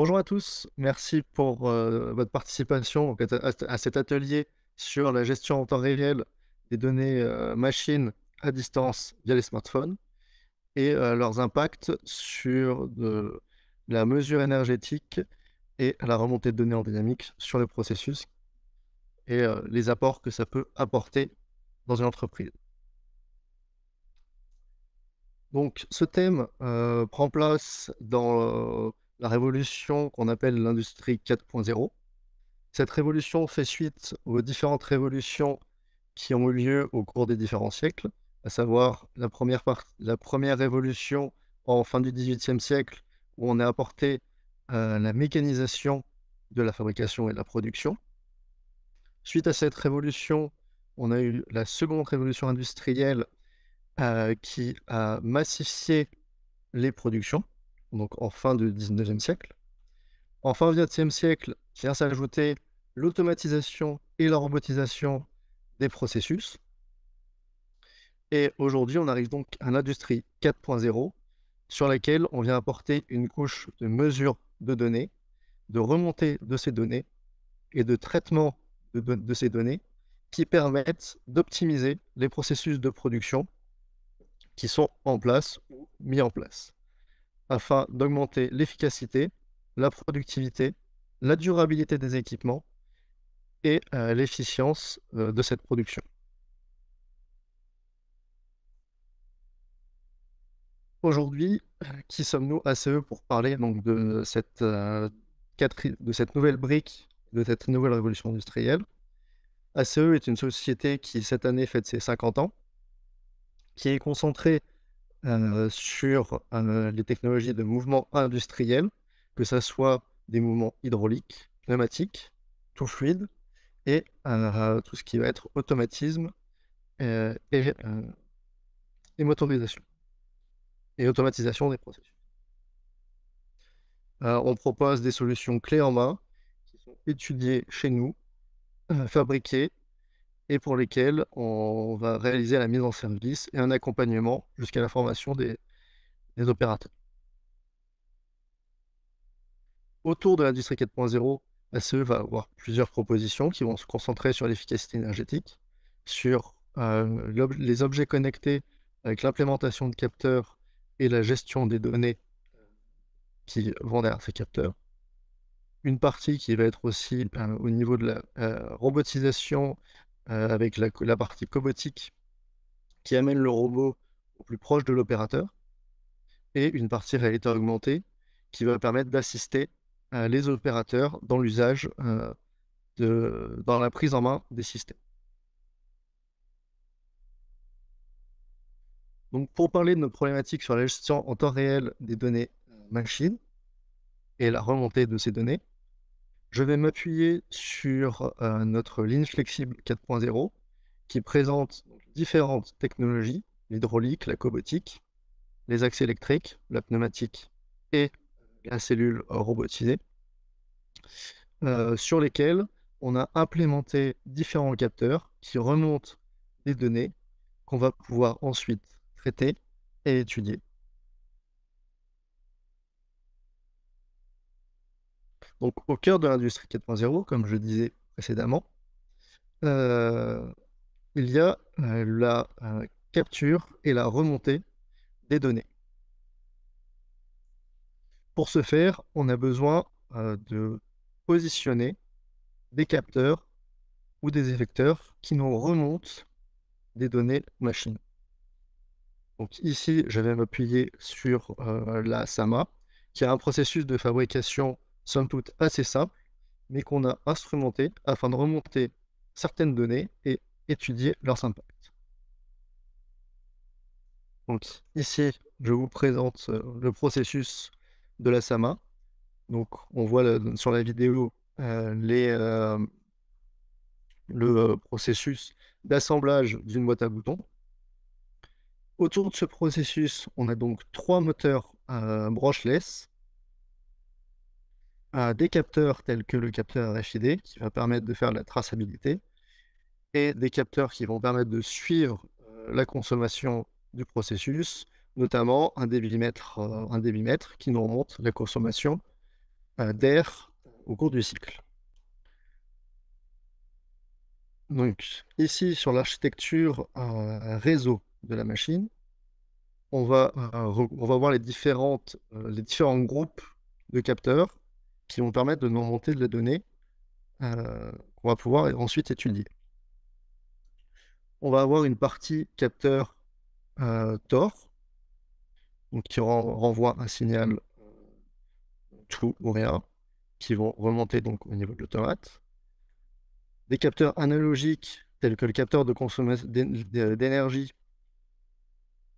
Bonjour à tous, merci pour votre participation donc, à cet atelier sur la gestion en temps réel des données machines à distance via les smartphones et leurs impacts sur la mesure énergétique et la remontée de données en dynamique sur le processus et les apports que ça peut apporter dans une entreprise. Donc ce thème prend place dans la révolution qu'on appelle l'industrie 4.0. Cette révolution fait suite aux différentes révolutions qui ont eu lieu au cours des différents siècles, à savoir la première révolution en fin du XVIIIe siècle, où on a apporté la mécanisation de la fabrication et de la production. Suite à cette révolution, on a eu la seconde révolution industrielle qui a massifié les productions, donc en fin du XIXe siècle. En fin XXe siècle vient s'ajouter l'automatisation et la robotisation des processus. Et aujourd'hui, on arrive donc à l'industrie 4.0 sur laquelle on vient apporter une couche de mesure de données, de remontée de ces données et de traitement de ces données qui permettent d'optimiser les processus de production qui sont en place ou mis en place afin d'augmenter l'efficacité, la productivité, la durabilité des équipements et l'efficience de cette production. Aujourd'hui, qui sommes-nous ACE pour parler donc de cette nouvelle brique, de cette nouvelle révolution industrielle? ACE est une société qui cette année fête ses 50 ans, qui est concentrée sur les technologies de mouvement industriel, que ça soit des mouvements hydrauliques, pneumatiques, tout fluide et tout ce qui va être automatisme et motorisation et automatisation des processus. On propose des solutions clés en main qui sont étudiées chez nous, fabriquées et pour lesquelles on va réaliser la mise en service et un accompagnement jusqu'à la formation des opérateurs. Autour de l'industrie 4.0, ACE va avoir plusieurs propositions qui vont se concentrer sur l'efficacité énergétique, sur les objets connectés avec l'implémentation de capteurs et la gestion des données qui vont derrière ces capteurs. Une partie qui va être aussi au niveau de la robotisation avec la partie cobotique qui amène le robot au plus proche de l'opérateur et une partie réalité augmentée qui va permettre d'assister les opérateurs dans l'usage, dans la prise en main des systèmes. Donc pour parler de nos problématiques sur la gestion en temps réel des données machines et la remontée de ces données, je vais m'appuyer sur notre ligne flexible 4.0 qui présente différentes technologies, l'hydraulique, la cobotique, les axes électriques, la pneumatique et la cellule robotisée, sur lesquelles on a implémenté différents capteurs qui remontent des données qu'on va pouvoir ensuite traiter et étudier. Donc au cœur de l'industrie 4.0, comme je le disais précédemment, il y a la capture et la remontée des données. Pour ce faire, on a besoin de positionner des capteurs ou des effecteurs qui nous remontent des données machines. Donc ici, je vais m'appuyer sur la SAMA, qui a un processus de fabrication somme toute assez simple, mais qu'on a instrumenté afin de remonter certaines données et étudier leurs impacts. Donc ici, je vous présente le processus de la SAMA. Donc on voit sur la vidéo le processus d'assemblage d'une boîte à boutons. Autour de ce processus, on a donc 3 moteurs brushless, des capteurs tels que le capteur RFID qui va permettre de faire la traçabilité et des capteurs qui vont permettre de suivre la consommation du processus, notamment un débitmètre qui nous remonte la consommation d'air au cours du cycle. Donc ici, sur l'architecture réseau de la machine, on va voir les différents groupes de capteurs qui vont permettre de nous remonter de la donnée qu'on va pouvoir ensuite étudier. On va avoir une partie capteur TOR, donc qui renvoie un signal true ou rien, qui vont remonter donc au niveau de l'automate. Des capteurs analogiques, tels que le capteur de consommation d'énergie,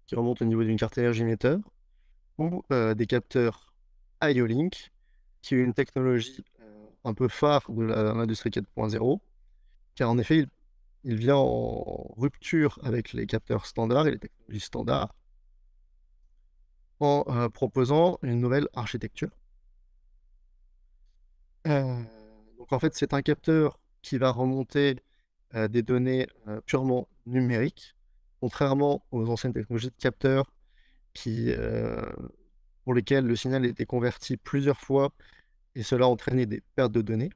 qui remonte au niveau d'une carte énergéméteur, ou des capteurs IO-Link, qui est une technologie un peu phare de l'industrie 4.0, car en effet, il vient en rupture avec les capteurs standards et les technologies standards, en proposant une nouvelle architecture. Donc en fait, c'est un capteur qui va remonter des données purement numériques, contrairement aux anciennes technologies de capteurs pour lesquelles le signal était converti plusieurs fois et cela entraînait des pertes de données.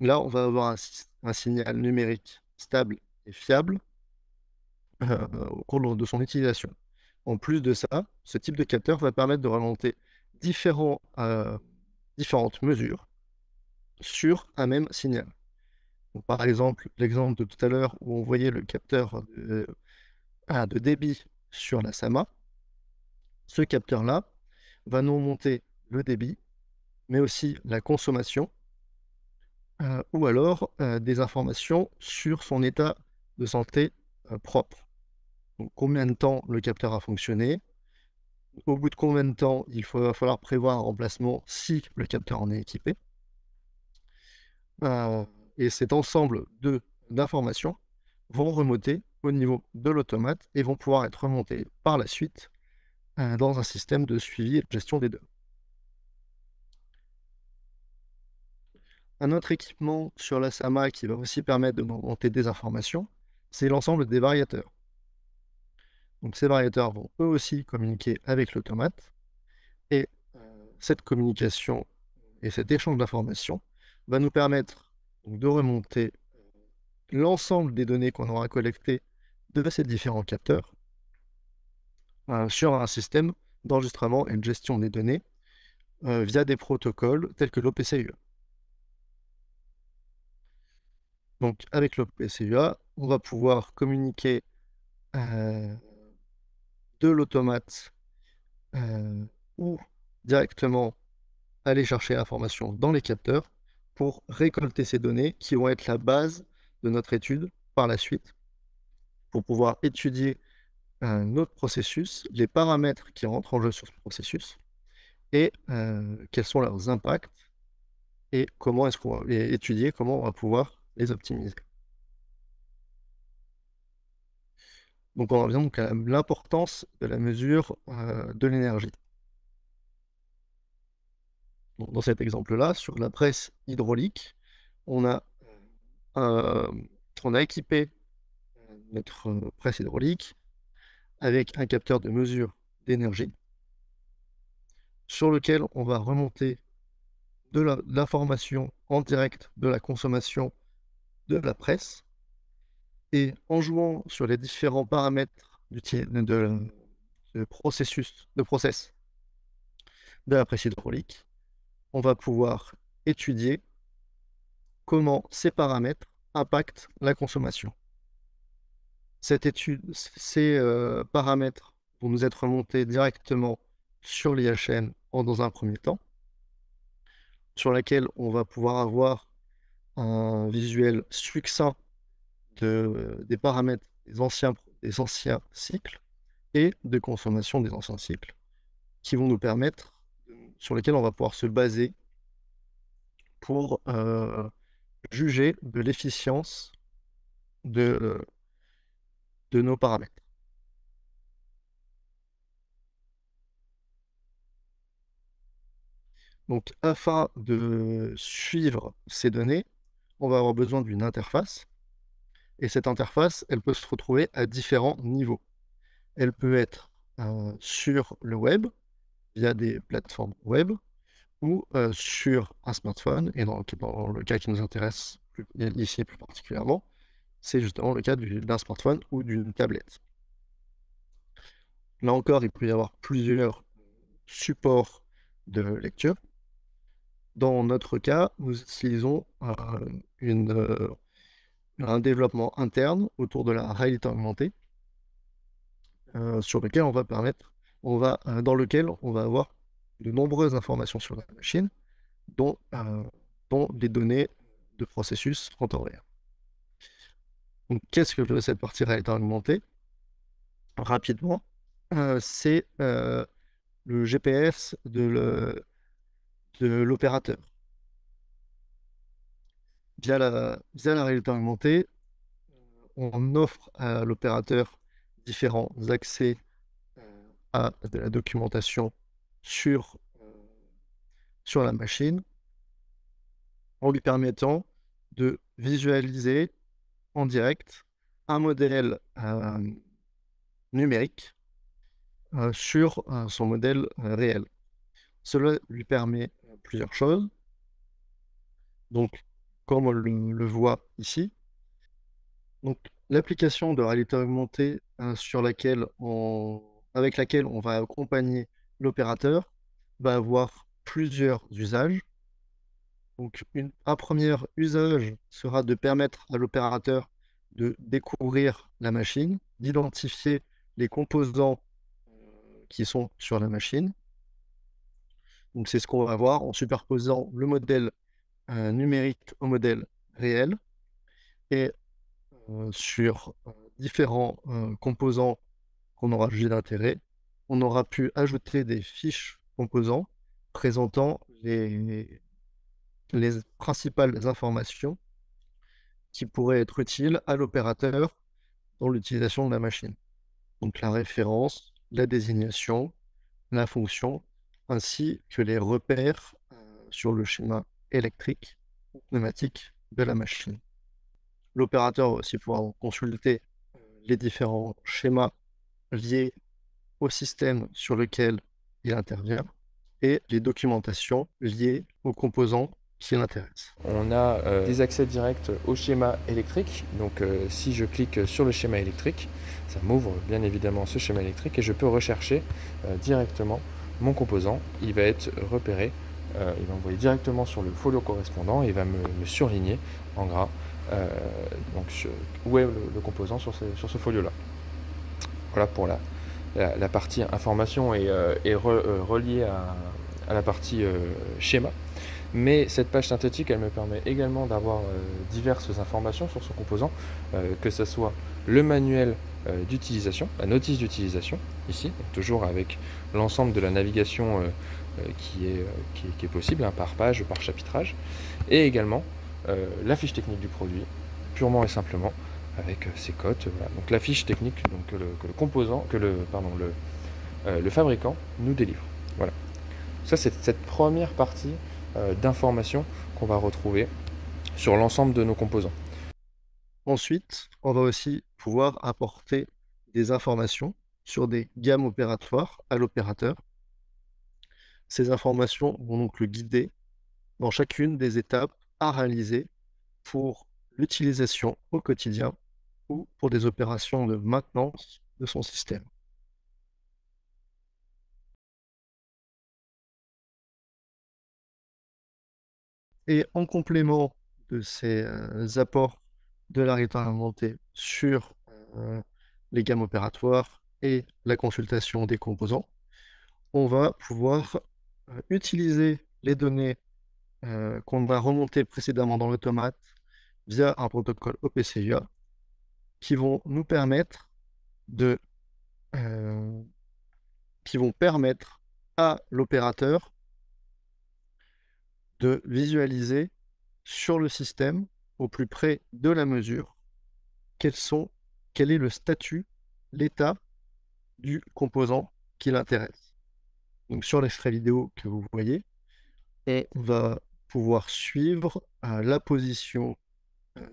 Là, on va avoir un signal numérique stable et fiable au cours de son utilisation. En plus de ça, ce type de capteur va permettre de remonter différentes mesures sur un même signal. Donc, par exemple, l'exemple de tout à l'heure où on voyait le capteur de débit sur la SAMA, ce capteur-là va nous remonter le débit, mais aussi la consommation, ou alors des informations sur son état de santé propre. Donc, combien de temps le capteur a fonctionné, au bout de combien de temps va falloir prévoir un remplacement si le capteur en est équipé. Et cet ensemble d'informations vont remonter au niveau de l'automate et vont pouvoir être remontées par la suite dans un système de suivi et de gestion des données. Un autre équipement sur la SAMA qui va aussi permettre de remonter des informations, c'est l'ensemble des variateurs. Donc ces variateurs vont eux aussi communiquer avec l'automate et cette communication et cet échange d'informations va nous permettre donc, de remonter l'ensemble des données qu'on aura collectées de ces différents capteurs sur un système d'enregistrement et de gestion des données via des protocoles tels que l'OPCUA. Donc avec l'OPCUA, on va pouvoir communiquer de l'automate ou directement aller chercher l'information dans les capteurs pour récolter ces données qui vont être la base de notre étude par la suite, pour pouvoir étudier notre processus, les paramètres qui rentrent en jeu sur ce processus, et quels sont leurs impacts, et comment est-ce qu'on va étudier, comment on va pouvoir les optimiser. Donc on revient donc à l'importance de la mesure de l'énergie. Dans cet exemple-là, sur la presse hydraulique, on a équipé notre presse hydraulique avec un capteur de mesure d'énergie sur lequel on va remonter de l'information en direct de la consommation de la presse et en jouant sur les différents paramètres de process de la presse hydraulique, on va pouvoir étudier comment ces paramètres impactent la consommation. Ces paramètres vont nous être remontés directement sur l'IHN dans un premier temps, sur laquelle on va pouvoir avoir un visuel succinct des paramètres des anciens cycles et de consommation des anciens cycles, qui vont nous permettre, sur lesquels on va pouvoir se baser pour juger de l'efficience de nos paramètres. Donc, afin de suivre ces données, on va avoir besoin d'une interface. Et cette interface, elle peut se retrouver à différents niveaux. Elle peut être sur le web, via des plateformes web, ou sur un smartphone, et dans le cas qui nous intéresse ici plus particulièrement, c'est justement le cas d'un smartphone ou d'une tablette. Là encore, il peut y avoir plusieurs supports de lecture. Dans notre cas, nous utilisons un développement interne autour de la réalité augmentée, dans lequel on va avoir de nombreuses informations sur la machine, dont, des données de processus en temps réel. Donc, qu'est-ce que cette partie réalité augmentée? Rapidement, c'est le GPS de l'opérateur. Via la réalité augmentée, on offre à l'opérateur différents accès à de la documentation sur la machine, en lui permettant de visualiser en direct un modèle numérique sur son modèle réel. Cela lui permet plusieurs choses. Donc, comme on le voit ici, donc l'application de réalité augmentée avec laquelle on va accompagner l'opérateur va avoir plusieurs usages. Donc, un premier usage sera de permettre à l'opérateur de découvrir la machine, d'identifier les composants qui sont sur la machine. Donc, c'est ce qu'on va voir en superposant le modèle numérique au modèle réel. Et sur différents composants qu'on aura jugés d'intérêt, on aura pu ajouter des fiches composants présentant les principales informations qui pourraient être utiles à l'opérateur dans l'utilisation de la machine. Donc la référence, la désignation, la fonction, ainsi que les repères sur le schéma électrique ou pneumatique de la machine. L'opérateur va aussi pouvoir consulter les différents schémas liés au système sur lequel il intervient et les documentations liées aux composants qui l'intéressent. On a des accès directs au schéma électrique. Donc si je clique sur le schéma électrique, ça m'ouvre bien évidemment ce schéma électrique et je peux rechercher directement mon composant. Il va être repéré, il va envoyer directement sur le folio correspondant et il va me surligner en gras où est le composant sur ce folio-là. Voilà pour la partie information et reliée à la partie schéma. Mais cette page synthétique, elle me permet également d'avoir diverses informations sur ce composant, que ce soit le manuel d'utilisation, la notice d'utilisation, ici, donc toujours avec l'ensemble de la navigation qui est possible, hein, par page, par chapitrage, et également la fiche technique du produit, purement et simplement, avec ses cotes. Voilà. Donc la fiche technique donc, que le fabricant nous délivre. Voilà. Ça, c'est cette première partie d'informations qu'on va retrouver sur l'ensemble de nos composants. Ensuite, on va aussi pouvoir apporter des informations sur des gammes opératoires à l'opérateur. Ces informations vont donc le guider dans chacune des étapes à réaliser pour l'utilisation au quotidien ou pour des opérations de maintenance de son système. Et en complément de ces apports de la réalité augmentée sur les gammes opératoires et la consultation des composants, on va pouvoir utiliser les données qu'on va remonter précédemment dans l'automate via un protocole OPC-UA qui vont nous permettre qui vont permettre à l'opérateur de visualiser sur le système, au plus près de la mesure, quel est le statut, l'état du composant qui l'intéresse. Donc sur l'extrait vidéo que vous voyez, on va pouvoir suivre la position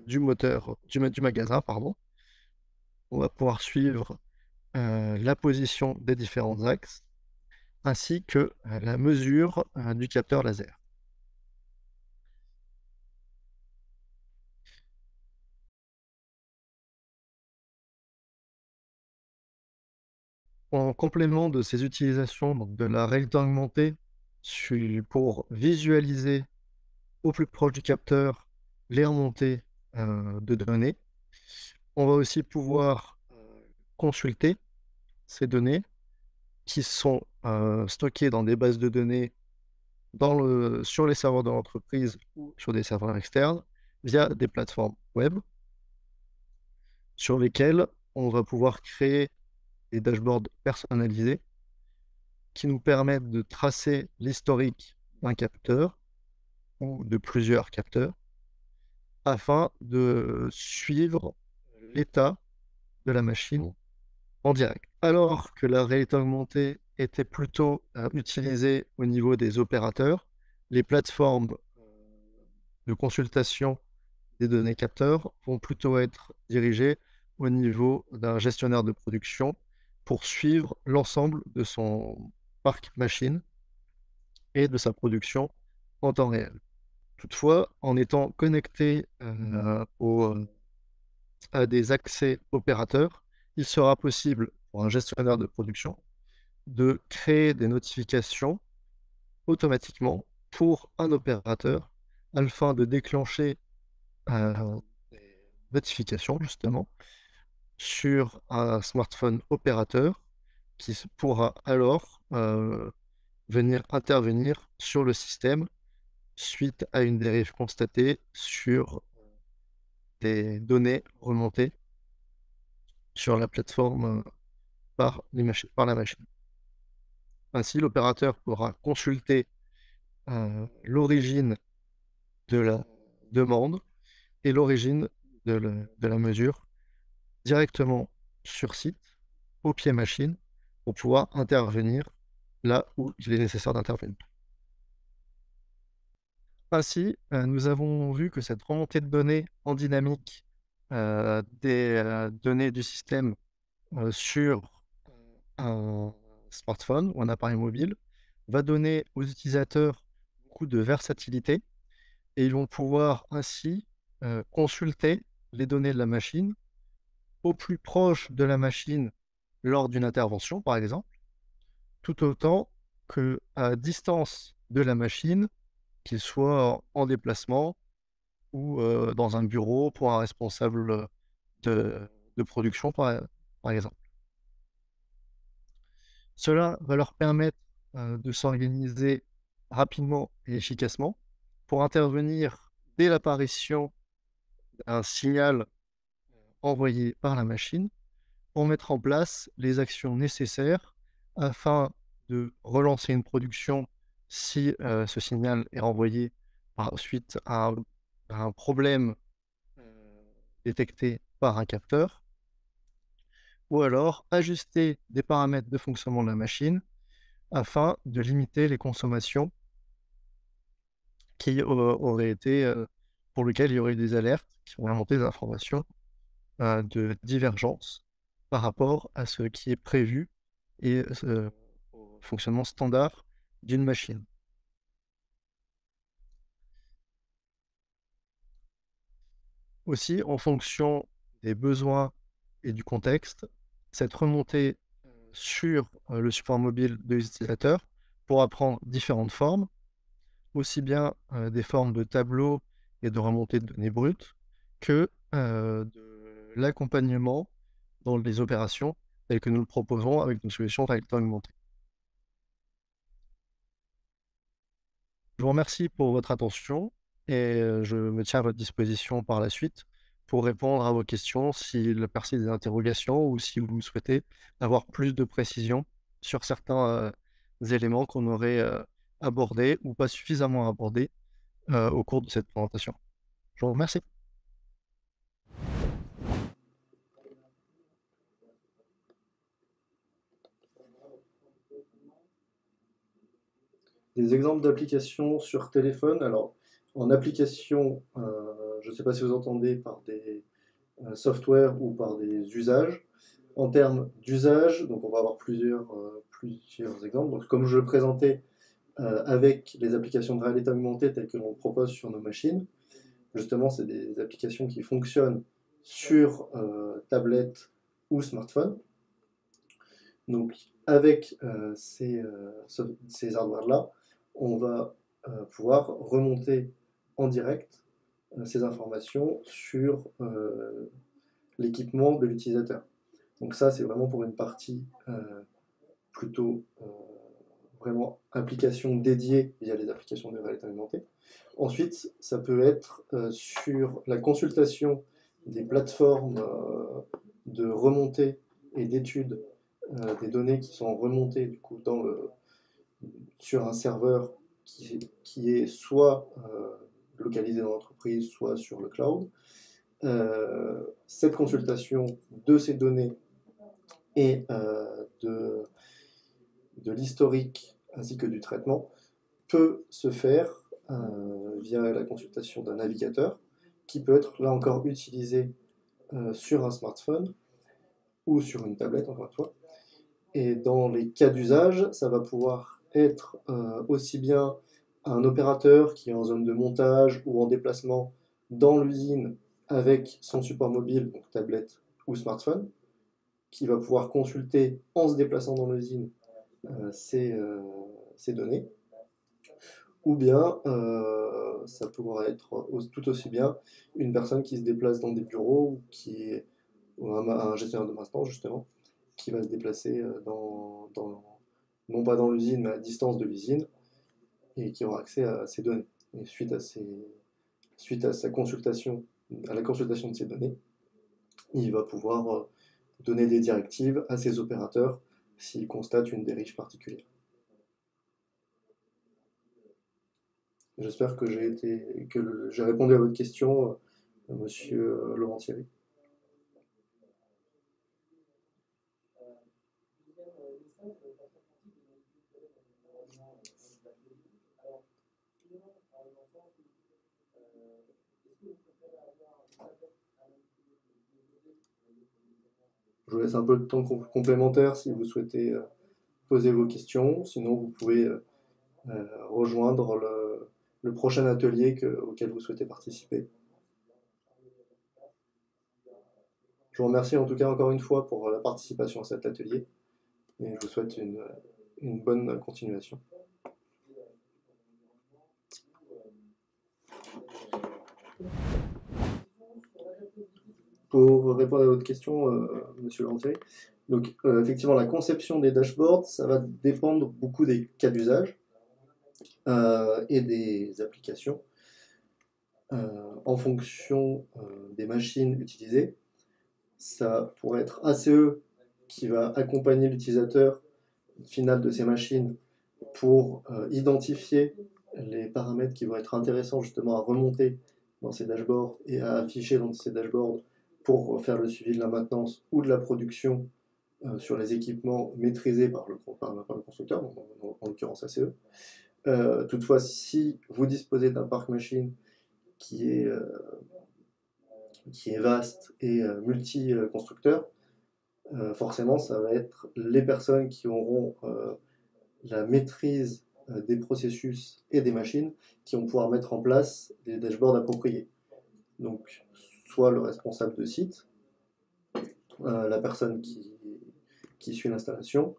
du moteur, du magasin, pardon. On va pouvoir suivre la position des différents axes ainsi que la mesure du capteur laser. En complément de ces utilisations, donc de la réalité augmentée, pour visualiser au plus proche du capteur les remontées de données, on va aussi pouvoir consulter ces données qui sont stockées dans des bases de données sur les serveurs de l'entreprise ou sur des serveurs externes via des plateformes web sur lesquelles on va pouvoir créer des dashboards personnalisés qui nous permettent de tracer l'historique d'un capteur ou de plusieurs capteurs afin de suivre l'état de la machine en direct. Alors que la réalité augmentée était plutôt utilisée au niveau des opérateurs, les plateformes de consultation des données capteurs vont plutôt être dirigées au niveau d'un gestionnaire de production pour suivre l'ensemble de son parc machine et de sa production en temps réel. Toutefois, en étant connecté à des accès opérateurs, il sera possible pour un gestionnaire de production de créer des notifications automatiquement pour un opérateur afin de déclencher des notifications justement sur un smartphone opérateur qui pourra alors venir intervenir sur le système suite à une dérive constatée sur des données remontées sur la plateforme par la machine. Ainsi, l'opérateur pourra consulter l'origine de la demande et l'origine de la mesure directement sur site, au pied machine, pour pouvoir intervenir là où il est nécessaire d'intervenir. Ainsi, nous avons vu que cette remontée de données en dynamique des données du système sur un smartphone ou un appareil mobile va donner aux utilisateurs beaucoup de versatilité et ils vont pouvoir ainsi consulter les données de la machine au plus proche de la machine lors d'une intervention, par exemple, tout autant qu'à distance de la machine, qu'il soit en déplacement ou dans un bureau pour un responsable de production, par exemple. Cela va leur permettre de s'organiser rapidement et efficacement pour intervenir dès l'apparition d'un signal envoyé par la machine pour mettre en place les actions nécessaires afin de relancer une production si ce signal est renvoyé suite à un problème détecté par un capteur, ou alors ajuster des paramètres de fonctionnement de la machine afin de limiter les consommations qui auraient été, pour lesquelles il y aurait eu des alertes qui ont remonté des informations de divergence par rapport à ce qui est prévu et au fonctionnement standard d'une machine. Aussi, en fonction des besoins et du contexte, cette remontée sur le support mobile de l'utilisateur pourra prendre différentes formes, aussi bien des formes de tableaux et de remontée de données brutes que de l'accompagnement dans les opérations telles que nous le proposons avec nos solutions réalité augmentée. Je vous remercie pour votre attention et je me tiens à votre disposition par la suite pour répondre à vos questions s'il persiste des interrogations ou si vous souhaitez avoir plus de précisions sur certains éléments qu'on aurait abordés ou pas suffisamment abordés au cours de cette présentation. Je vous remercie. Des exemples d'applications sur téléphone. Alors, en application, je ne sais pas si vous entendez par des softwares ou par des usages. En termes d'usage, donc on va avoir plusieurs plusieurs exemples. Donc, comme je le présentais, avec les applications de réalité augmentée telles que l'on propose sur nos machines, justement, c'est des applications qui fonctionnent sur tablette ou smartphone. Donc, avec ces hardware-là, on va pouvoir remonter en direct ces informations sur l'équipement de l'utilisateur. Donc ça, c'est vraiment pour une partie plutôt vraiment application dédiée via les applications de réalité augmentée. Ensuite, ça peut être sur la consultation des plateformes de remontée et d'études des données qui sont remontées du coup sur un serveur qui est soit localisé dans l'entreprise, soit sur le cloud. Cette consultation de ces données et de l'historique ainsi que du traitement peut se faire via la consultation d'un navigateur qui peut être là encore utilisé sur un smartphone ou sur une tablette, encore une fois. Et dans les cas d'usage, ça va pouvoir être aussi bien un opérateur qui est en zone de montage ou en déplacement dans l'usine avec son support mobile, donc tablette ou smartphone, qui va pouvoir consulter en se déplaçant dans l'usine ces données. Ou bien ça pourra être tout aussi bien une personne qui se déplace dans des bureaux ou qui est un gestionnaire de maintenance justement, qui va se déplacer non pas dans l'usine, mais à distance de l'usine, et qui aura accès à ces données. Et suite à sa consultation, à la consultation de ces données, il va pouvoir donner des directives à ses opérateurs s'il constate une dérive particulière. J'espère que j'ai répondu à votre question, monsieur Laurent Thierry. Je vous laisse un peu de temps complémentaire si vous souhaitez poser vos questions. Sinon, vous pouvez rejoindre le prochain atelier auquel vous souhaitez participer. Je vous remercie en tout cas encore une fois pour la participation à cet atelier et je vous souhaite une bonne continuation. Pour répondre à votre question, monsieur Lantier, donc effectivement la conception des dashboards, ça va dépendre beaucoup des cas d'usage et des applications en fonction des machines utilisées. Ça pourrait être ACE qui va accompagner l'utilisateur final de ces machines pour identifier les paramètres qui vont être intéressants justement à remonter dans ces dashboards et à afficher dans ces dashboards pour faire le suivi de la maintenance ou de la production sur les équipements maîtrisés par le constructeur, en l'occurrence ACE. Toutefois, si vous disposez d'un parc machine qui est vaste et multi-constructeur, forcément, ça va être les personnes qui auront la maîtrise des processus et des machines qui vont pouvoir mettre en place des dashboards appropriés. Donc, soit le responsable de site, la personne qui suit l'installation,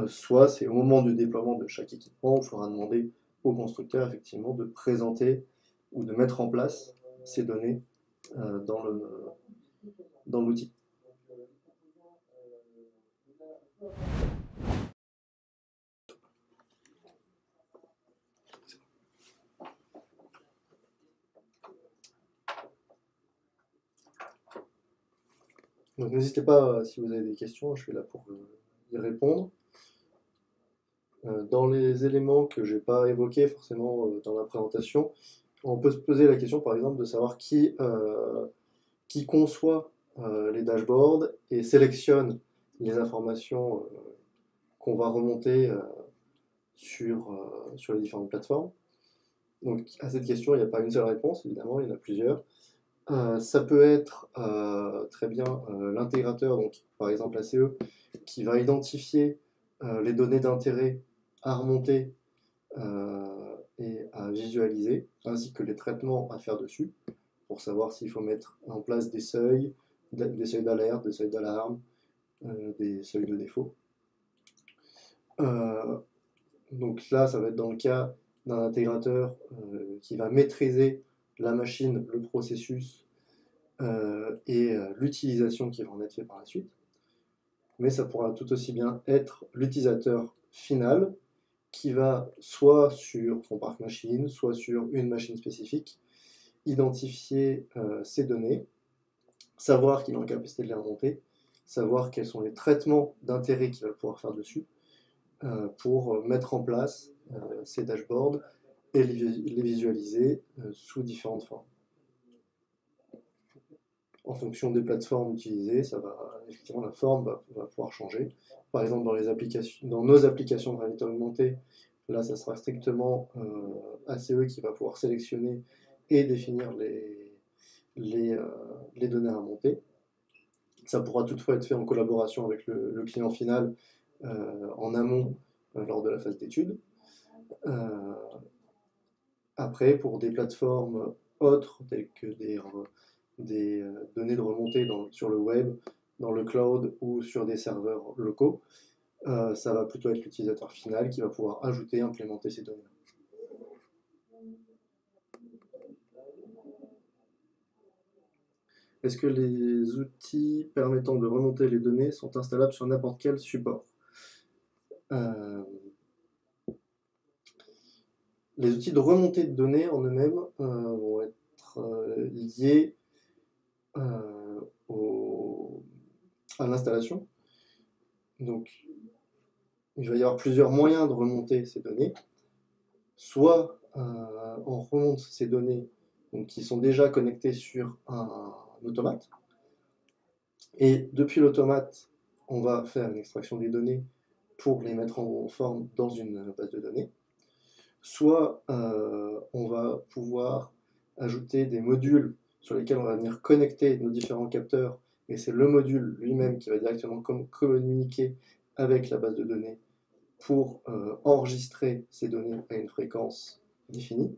soit c'est au moment du déploiement de chaque équipement, où il faudra demander au constructeur effectivement de présenter ou de mettre en place ces données dans l'outil. Donc n'hésitez pas, si vous avez des questions, je suis là pour y répondre. Dans les éléments que je n'ai pas évoqués forcément dans la présentation, on peut se poser la question par exemple de savoir qui conçoit les dashboards et sélectionne les informations qu'on va remonter sur les différentes plateformes. Donc à cette question, il n'y a pas une seule réponse, évidemment, il y en a plusieurs. Ça peut être très bien l'intégrateur, donc par exemple ACE, qui va identifier les données d'intérêt à remonter et à visualiser, ainsi que les traitements à faire dessus, pour savoir s'il faut mettre en place des seuils d'alerte, des seuils d'alarme, des seuils de défaut. Donc là, ça va être dans le cas d'un intégrateur qui va maîtriser la machine, le processus et l'utilisation qui va en être fait par la suite. Mais ça pourra tout aussi bien être l'utilisateur final qui va, soit sur son parc machine, soit sur une machine spécifique, identifier ces données, savoir qu'il est en capacité de les remonter, savoir quels sont les traitements d'intérêt qu'il va pouvoir faire dessus, pour mettre en place ces dashboards et les visualiser sous différentes formes. En fonction des plateformes utilisées, effectivement, la forme va pouvoir changer. Par exemple, dans nos applications de réalité augmentée, là, ça sera strictement ACE qui va pouvoir sélectionner et définir les données à monter. Ça pourra toutefois être fait en collaboration avec le client final en amont lors de la phase d'étude. Après, pour des plateformes autres, telles que des données de remontée sur le web, dans le cloud ou sur des serveurs locaux, ça va plutôt être l'utilisateur final qui va pouvoir ajouter, implémenter ces données. Est-ce que les outils permettant de remonter les données sont installables sur n'importe quel support? Les outils de remontée de données en eux-mêmes vont être liés à l'installation. Donc, il va y avoir plusieurs moyens de remonter ces données. Soit on remonte ces données donc, qui sont déjà connectées sur un automate. Et depuis l'automate, on va faire une extraction des données pour les mettre en forme dans une base de données. Soit on va pouvoir ajouter des modules sur lesquels on va venir connecter nos différents capteurs, et c'est le module lui-même qui va directement communiquer avec la base de données pour enregistrer ces données à une fréquence définie.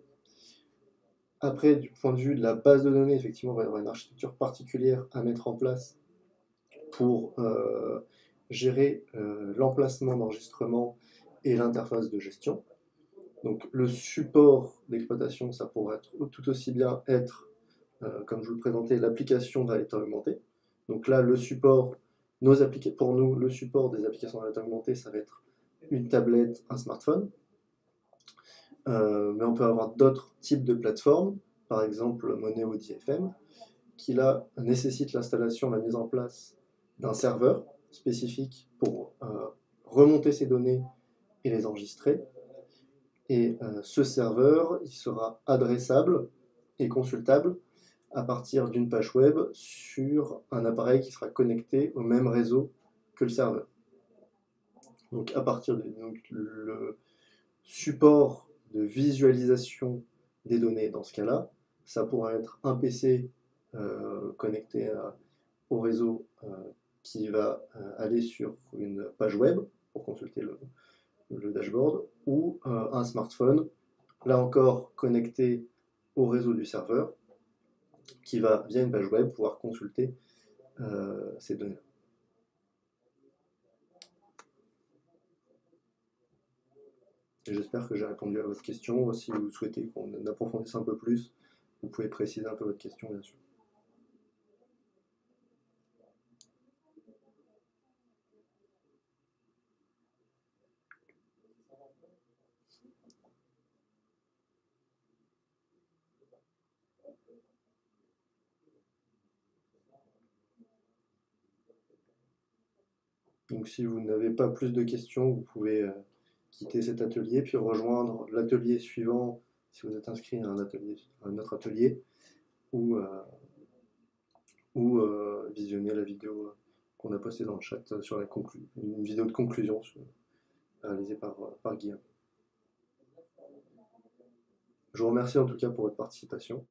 Après, du point de vue de la base de données, effectivement, il va y avoir une architecture particulière à mettre en place pour gérer l'emplacement d'enregistrement et l'interface de gestion. Donc le support d'exploitation, ça pourrait tout aussi bien être, comme je vous le présentais, l'application de réalité augmentée. Donc là, le support, pour nous, le support des applications de réalité augmentée, ça va être une tablette, un smartphone. Mais on peut avoir d'autres types de plateformes, par exemple Moneo DFM, qui là nécessite l'installation, la mise en place d'un serveur spécifique pour remonter ces données et les enregistrer. Et ce serveur, il sera adressable et consultable à partir d'une page web sur un appareil qui sera connecté au même réseau que le serveur. Donc à partir le support de visualisation des données dans ce cas-là, ça pourra être un PC connecté au réseau qui va aller sur une page web pour consulter le dashboard, ou un smartphone, là encore connecté au réseau du serveur, qui va, via une page web, pouvoir consulter ces données. J'espère que j'ai répondu à votre question. Si vous souhaitez qu'on approfondisse un peu plus, vous pouvez préciser un peu votre question, bien sûr. Donc si vous n'avez pas plus de questions, vous pouvez quitter cet atelier, puis rejoindre l'atelier suivant si vous êtes inscrit à un autre atelier, ou visionner la vidéo qu'on a postée dans le chat sur une vidéo de conclusion réalisée par Guillaume. Je vous remercie en tout cas pour votre participation.